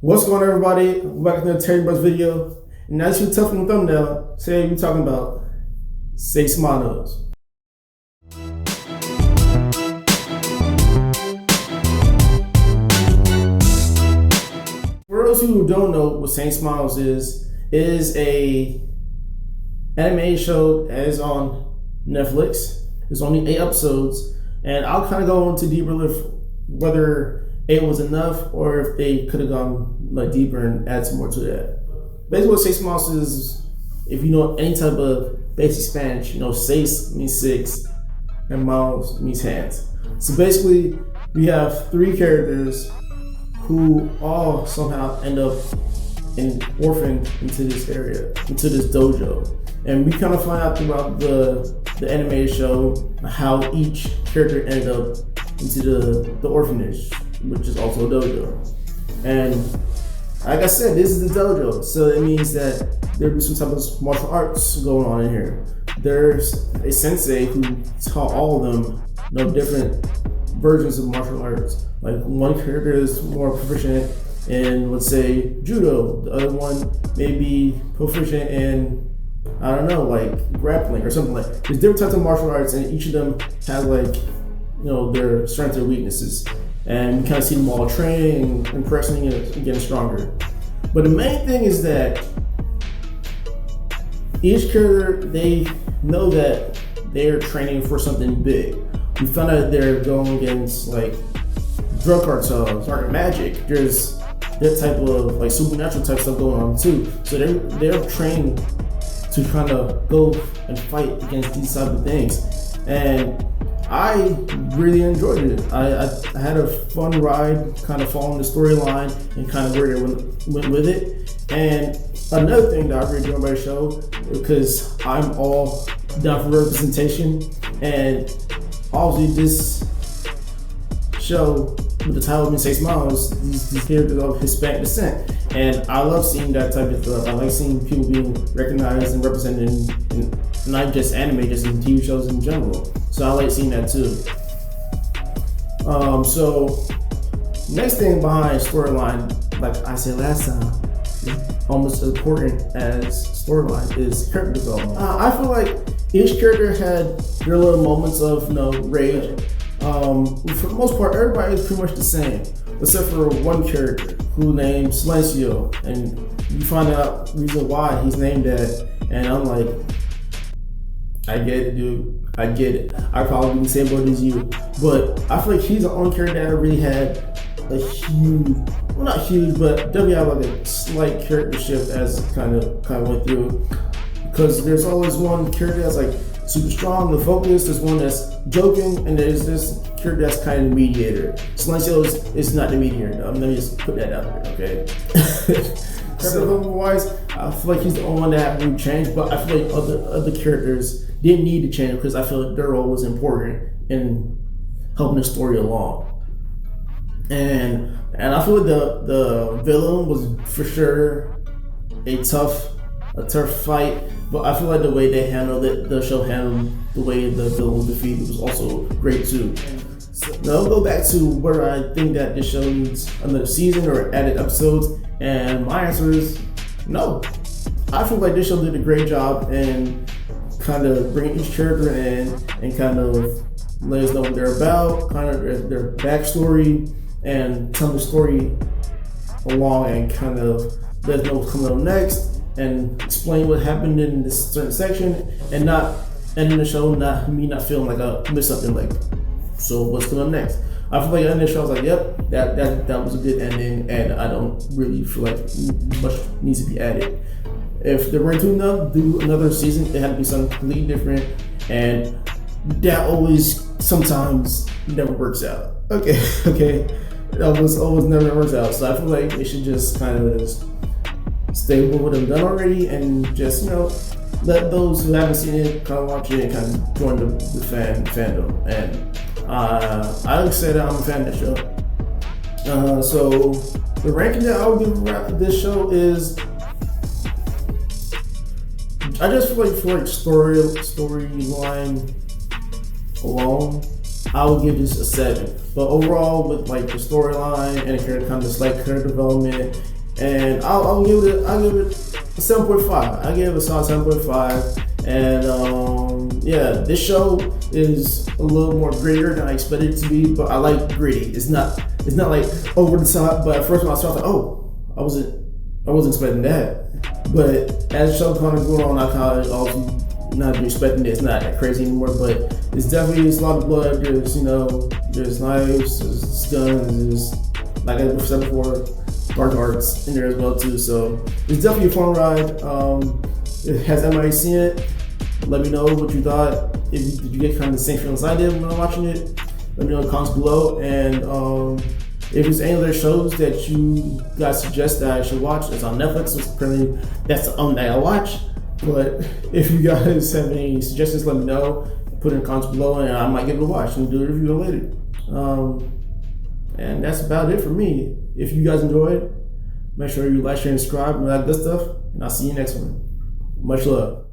What's going on, everybody? Welcome to the Terry Buzz video. And as you can tell from the thumbnail, today we're talking about Seis Manos. For those who don't know what Seis Manos is a anime show that is on Netflix. There's only 8 episodes, and I'll kind of go into deeper whether 8 was enough or if they could have gone deeper and add some more to that. Basically, what Seis Manos is, if you know any type of basic Spanish, you know seis means 6 and manos means hands. So basically, we have 3 characters who all somehow end up orphaned into this area, into this dojo. And we kind of find out throughout the animated show how each character ended up into the orphanage, which is also a dojo. And like I said, this is the dojo, so it means that there'll be some type of martial arts going on in here. There's a sensei who taught all of them, different versions of martial arts. Like one character is more proficient in, let's say, judo. The other one may be proficient in, I don't know, like grappling or something like that. There's different types of martial arts, and each of them has their strengths and weaknesses. And you kind of see them all training and progressing and getting stronger. But the main thing is that each character, they know that they're training for something big. We found out they're going against drug cartels, dark magic. There's that type of supernatural type stuff going on too. So they're trained to kind of go and fight against these type of things. And I really enjoyed it. I had a fun ride, kind of following the storyline and kind of where they went with it. And another thing that I really enjoyed about the show, because I'm all down for representation, and obviously this show with the title being Seis Manos, these characters of Hispanic descent. And I love seeing that type of stuff. I like seeing people being recognized and represented in not just anime, just in TV shows in general. So I like seeing that too. So next thing behind storyline, like I said last time, almost as important as storyline is character development. I feel like each character had their little moments of rage. For the most part, everybody is pretty much the same, except for one character who named Silencio, and you find out the reason why he's named that, and I'm like, I get it, dude. I get it. I probably be the same boat as you, but I feel like he's the only character that really had a huge, well, not huge, but definitely had a slight character shift as it kind of went through. Because there's always one character that's super strong, the focus. There's one that's joking, and there's this character that's kind of the mediator. Silencio is not the mediator. Let me just put that out there, okay? So wise, I feel like he's the only one that really changed, but I feel like other characters didn't need to change because I feel like their role was important in helping the story along. And I feel like the villain was for sure a tough fight, but I feel like the way they handled it, the show handled the way the villain was defeated was also great too. So now I'll go back to where I think that this show needs another season or added episodes, and my answer is no. I feel like this show did a great job in kind of bringing each character in and kind of let us know what they're about, kind of their backstory, and tell the story along and kind of let us know what's coming up next and explain what happened in this certain section, and not ending the show not feeling like I missed something, so what's coming up next. I feel like ending the show, I was like, yep, that was a good ending, and I don't really feel like much needs to be added. If they were to do another season, it had to be something completely different, and that always sometimes never works out. Okay, that always never works out. So I feel like they should just kind of just stay with what they've done already, and just let those who haven't seen it kind of watch it and kind of join the fandom. And I say that I'm a fan of that show. So the ranking that I would give this show is, I just feel like for storyline alone, I would give this a 7. But overall, with like the storyline and kind of slight character development, and I'll give it a 7.5. I give it a solid 7.5. And yeah, this show is a little more grittier than I expected it to be, but I like gritty. It's not like over the top. But at first when I saw it, I was like, oh, I wasn't expecting that. But as the show kind of going on, I kind of also not expecting it. It's not that crazy anymore, but it's definitely a lot of blood. There's there's knives, there's guns, there's, like I said before, dark arts in there as well too. So it's definitely a fun ride. Has anybody seen it? Let me know what you thought. Did you get kind of the same feelings I did when I was watching it? Let me know in the comments below. And if there's any other shows that you guys suggest that I should watch, it's on Netflix. So currently, that's the only thing I watch. But if you guys have any suggestions, let me know. Put it in the comments below, and I might give it a watch and do a review later. And that's about it for me. If you guys enjoyed, make sure you like, share, and subscribe, and all that good stuff. And I'll see you next one. Much love.